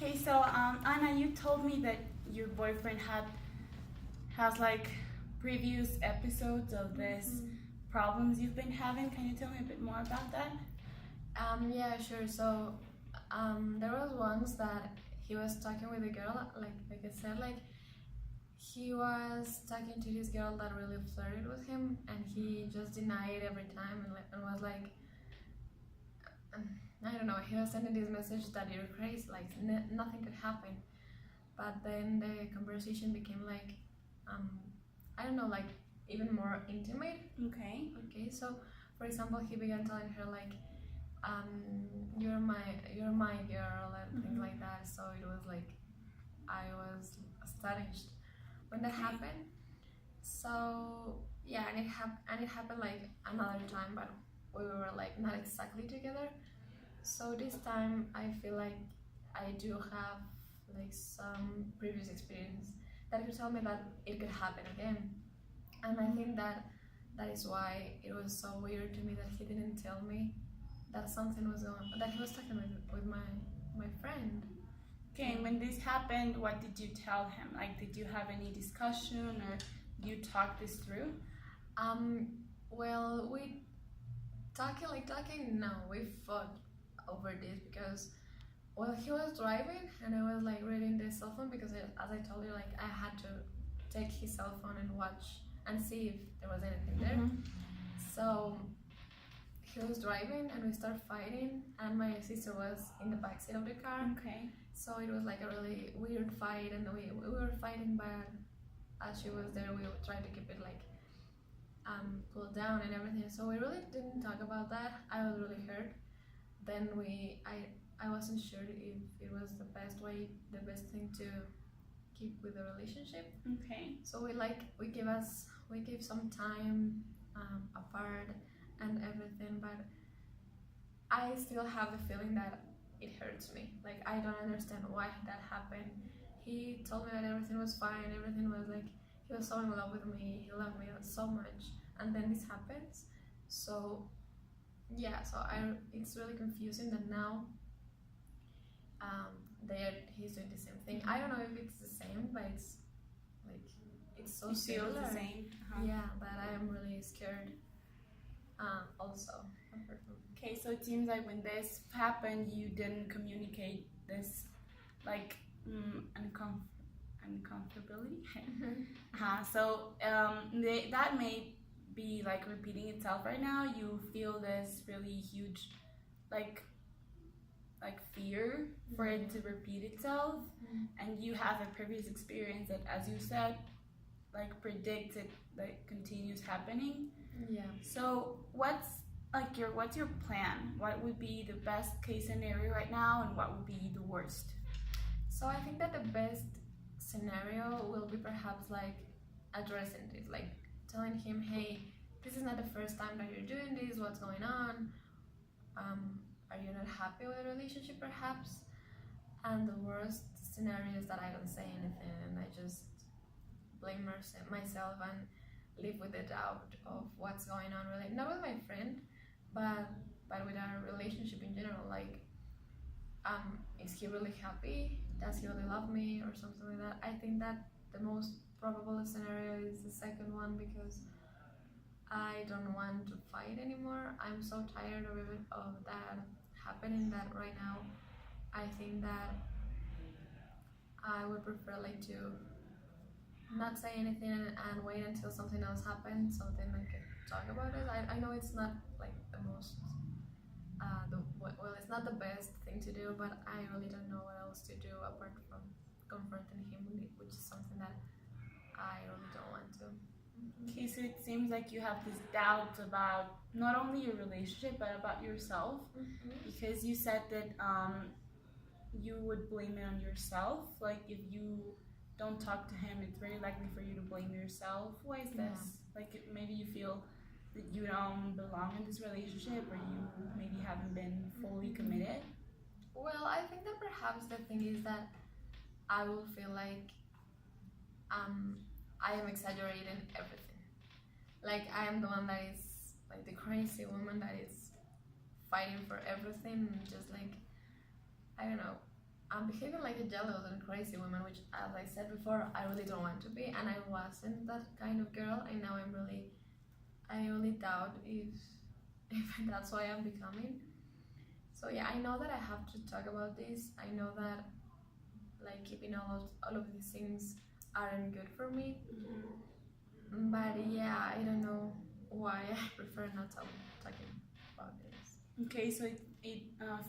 Okay, so Anna, you told me that your boyfriend has like previous episodes of this problems you've been having. Can you tell me a bit more about that? Yeah, sure. So, there was once that he was talking with a girl, like I said, like he was talking to this girl that really flirted with him, and he just denied every time, and was like, um, I don't know. He was sending this message that you're crazy, like nothing could happen. But then the conversation became like, um, I don't know, like even more intimate. Okay. Okay, so for example, he began telling her like, you're my girl and things like that. So it was like I was astonished when that happened. So yeah, and it happened like another time, but we were like not exactly together. So this time I feel like I do have like some previous experience that could tell me that it could happen again. And I think that that is why it was so weird to me that he didn't tell me that something was going that he was talking with my friend. Okay, and when this happened, what did you tell him? Like, did you have any discussion or you talk this through? Well, we talking. No, we fought over this because well, he was driving and I was like reading the cell phone because as I told you, like I had to take his cell phone and watch and see if there was anything there. So he was driving and we started fighting, and my sister was in the backseat of the car. Okay. So it was like a really weird fight, and we were fighting, but as she was there, we tried to keep it like cooled down and everything. So we really didn't talk about that. I was really hurt. Then I wasn't sure if it was the best thing to keep with the relationship. Okay. So we give some time apart and everything, but I still have the feeling that it hurts me. Like I don't understand why that happened. He told me that everything was fine, everything was like he was so in love with me, he loved me so much, and then this happens. So yeah, so it's really confusing that now he's doing the same thing. I don't know if it's the same, but it's like it's so You feel similar. the same? Yeah, that I am really scared. Also. Okay, so it seems like when this happened, you didn't communicate this, like, uncomfortability. So that may be like repeating itself right now. You feel this really huge, like fear for it to repeat itself, and you have a previous experience that, as you said, like predicts it, like continues happening. Yeah. So what's your plan? What would be the best case scenario right now, and what would be the worst? So I think that the best scenario will be perhaps like addressing this, like telling him, hey, this is not the first time that you're doing this, what's going on? Are you not happy with the relationship perhaps? And the worst scenario is that I don't say anything and I just blame myself and live with the doubt of what's going on, really not with my friend, but with our relationship in general. Like, is he really happy? Does he really love me or something like that? I think that the most probable scenario is the second one, because I don't want to fight anymore. I'm so tired of that happening, that right now I think that I would prefer like to not say anything and wait until something else happens, so then I can talk about it. I know it's not like the most it's not the best thing to do, but I really don't know what else to do apart from confronting him, which is something that I really don't want to. Okay, so it seems like you have this doubt about not only your relationship but about yourself, because you said that you would blame it on yourself. Like, if you don't talk to him, it's very likely for you to blame yourself. Why is this? Like, maybe you feel that you don't belong in this relationship, or you maybe haven't been fully committed. Well, I think that perhaps the thing is that I will feel like I am exaggerating everything. Like, I am the one that is like the crazy woman that is fighting for everything, and just like, I don't know, I'm behaving like a jealous and crazy woman, which, as I said before, I really don't want to be, and I wasn't that kind of girl, and now I really doubt if that's why I'm becoming. So yeah, I know that I have to talk about this. I know that like keeping all of these things aren't good for me. But yeah, I don't know why I prefer not talking about this. Okay, so it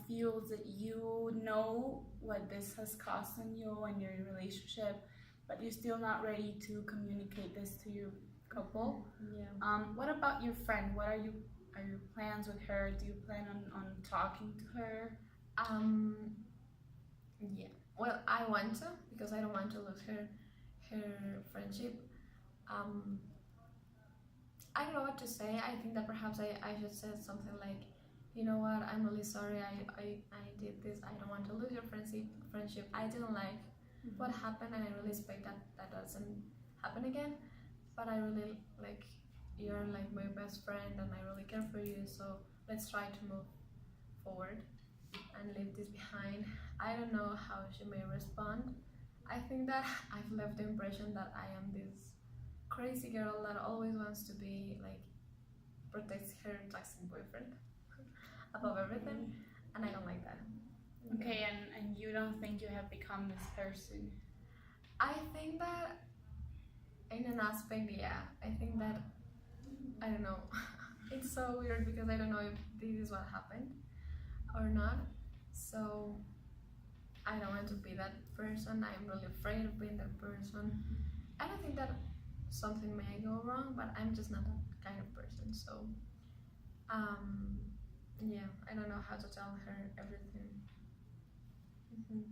feels that you know what this has cost on you and your relationship, but you're still not ready to communicate this to your couple. Yeah. What about your friend? What are your plans with her? Do you plan on talking to her? Yeah. Well, I want to because I don't want to lose her friendship. Um, I don't know what to say. I think that perhaps I should say something like, you know what, I'm really sorry I did this. I don't want to lose your friendship. I didn't like what happened, and I really expect that doesn't happen again. But I really like, you're like my best friend and I really care for you, so let's try to move forward and leave this behind. I don't know how she may respond. I think that I've left the impression that I am this crazy girl that always wants to be like, protects her toxic boyfriend above everything, and I don't like that. Okay, and you don't think you have become this person? I think that in an aspect, yeah. I think that, I don't know. It's so weird because I don't know if this is what happened or not. So I don't want to be that person. I'm really afraid of being that person. I don't think that something may go wrong, but I'm just not that kind of person. So yeah, I don't know how to tell her everything.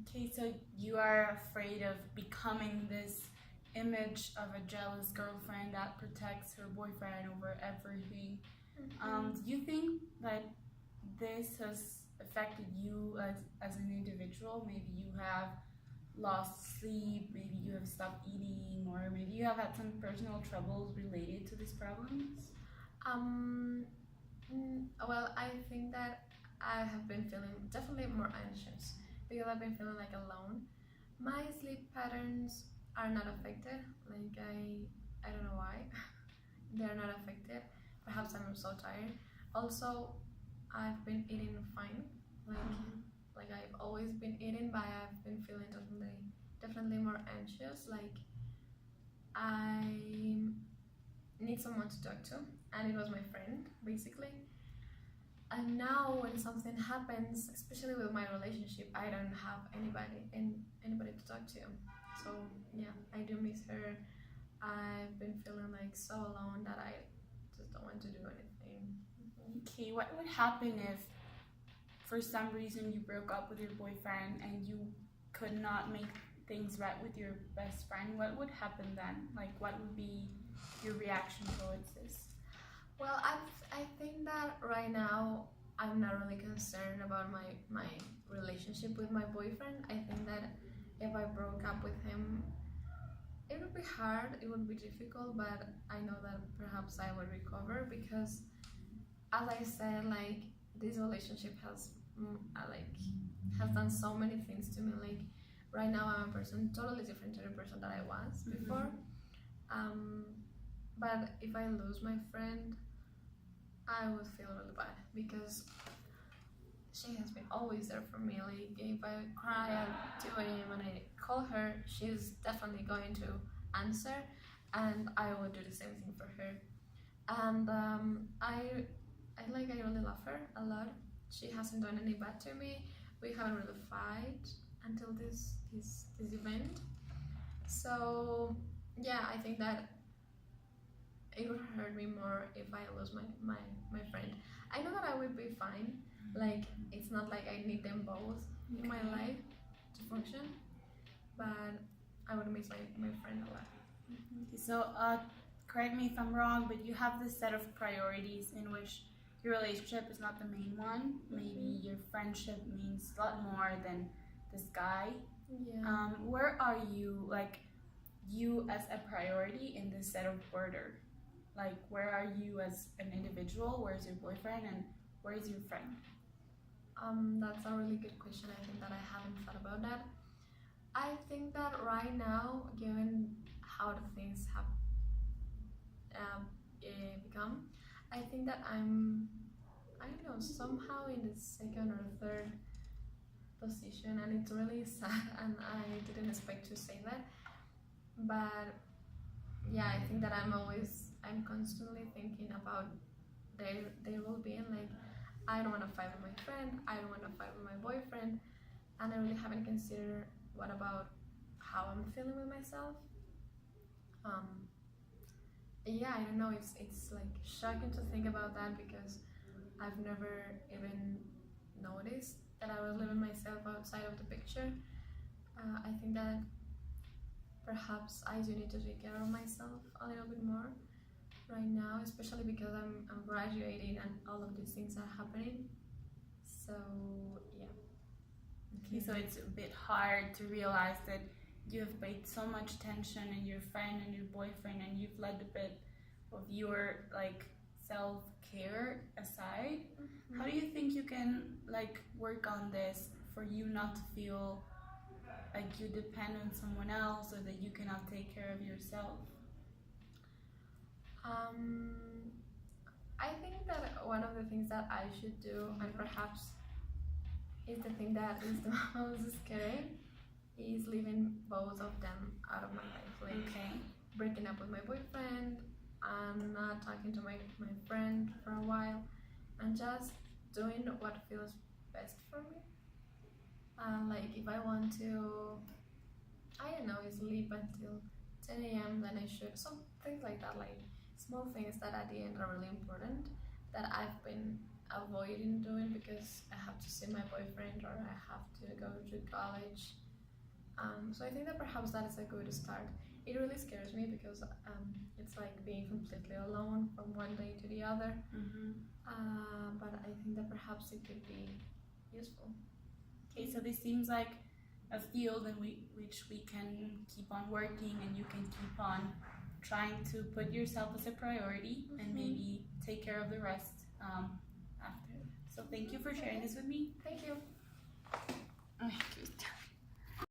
Okay, so you are afraid of becoming this image of a jealous girlfriend that protects her boyfriend over everything. Do you think that this has affected you as an individual? Maybe you have lost sleep, maybe you have stopped eating, or maybe you have had some personal troubles related to these problems? Well, I think that I have been feeling definitely more anxious because I've been feeling like alone. My sleep patterns are not affected. Like I don't know why they're not affected. Perhaps I'm so tired. Also, I've been eating fine. Like I've always been eating, but I've been feeling definitely more anxious. Like I need someone to talk to, and it was my friend basically. And now when something happens, especially with my relationship, I don't have anybody to talk to. So yeah, I do miss her. I've been feeling like so alone that I just don't want to do anything. Okay, what would happen if for some reason you broke up with your boyfriend and you could not make things right with your best friend? What would happen then? Like, what would be your reaction towards this? Well, I think that right now I'm not really concerned about my relationship with my boyfriend. I think that if I broke up with him, it would be hard, it would be difficult, but I know that perhaps I would recover because, as I said, like this relationship has has done so many things to me. Like right now, I'm a person totally different to the person that I was before. But if I lose my friend, I would feel really bad because she has been always there for me. Like if I cry at 2 a.m. and I call her, she's definitely going to answer, and I would do the same thing for her. And I really love her a lot. She hasn't done any bad to me. We haven't really fight until this event. So yeah, I think that it would hurt me more if I lose my friend. I know that I would be fine. Like it's not like I need them both in my life to function, but I would miss my friend a lot. So, correct me if I'm wrong, but you have this set of priorities in which your relationship is not the main one. Maybe your friendship means a lot more than this guy. Yeah. Where are you, like, you as a priority in this set of order? Like, where are you as an individual? Where's your boyfriend, and where's your friend? That's a really good question. I think that I haven't thought about that. I think that right now, given how the things have become, I think that I don't know, somehow in the second or third position, and it's really sad, and I didn't expect to say that. But yeah, I think that I'm constantly thinking about their well-being. Like, I don't want to fight with my friend, I don't want to fight with my boyfriend, and I really haven't considered what about how I'm feeling with myself. Yeah, I don't know. It's like shocking to think about that because I've never even noticed that I was living myself outside of the picture. I think that perhaps I do need to take care of myself a little bit more right now, especially because I'm graduating and all of these things are happening. So yeah. Okay, so it's a bit hard to realize that you have paid so much attention in your friend and your boyfriend, and you've let a bit of your like self-care aside. Mm-hmm. How do you think you can like work on this for you not to feel like you depend on someone else or that you cannot take care of yourself? I think that one of the things that I should do, and perhaps is the thing that is the most scary, is leaving both of them out of my life. Like, Okay. breaking up with my boyfriend and not talking to my friend for a while, and just doing what feels best for me. Like, if I want to, I don't know, sleep until 10 a.m., then I should. Some things like that, like small things that at the end are really important that I've been avoiding doing because I have to see my boyfriend or I have to go to college. So I think that perhaps that is a good start. It really scares me because it's like being completely alone from one day to the other. But I think that perhaps it could be useful. Okay, so this seems like a field in which we can keep on working, and you can keep on trying to put yourself as a priority and maybe take care of the rest after. So thank you for sharing this with me. Thank you. Ay, qué bestia.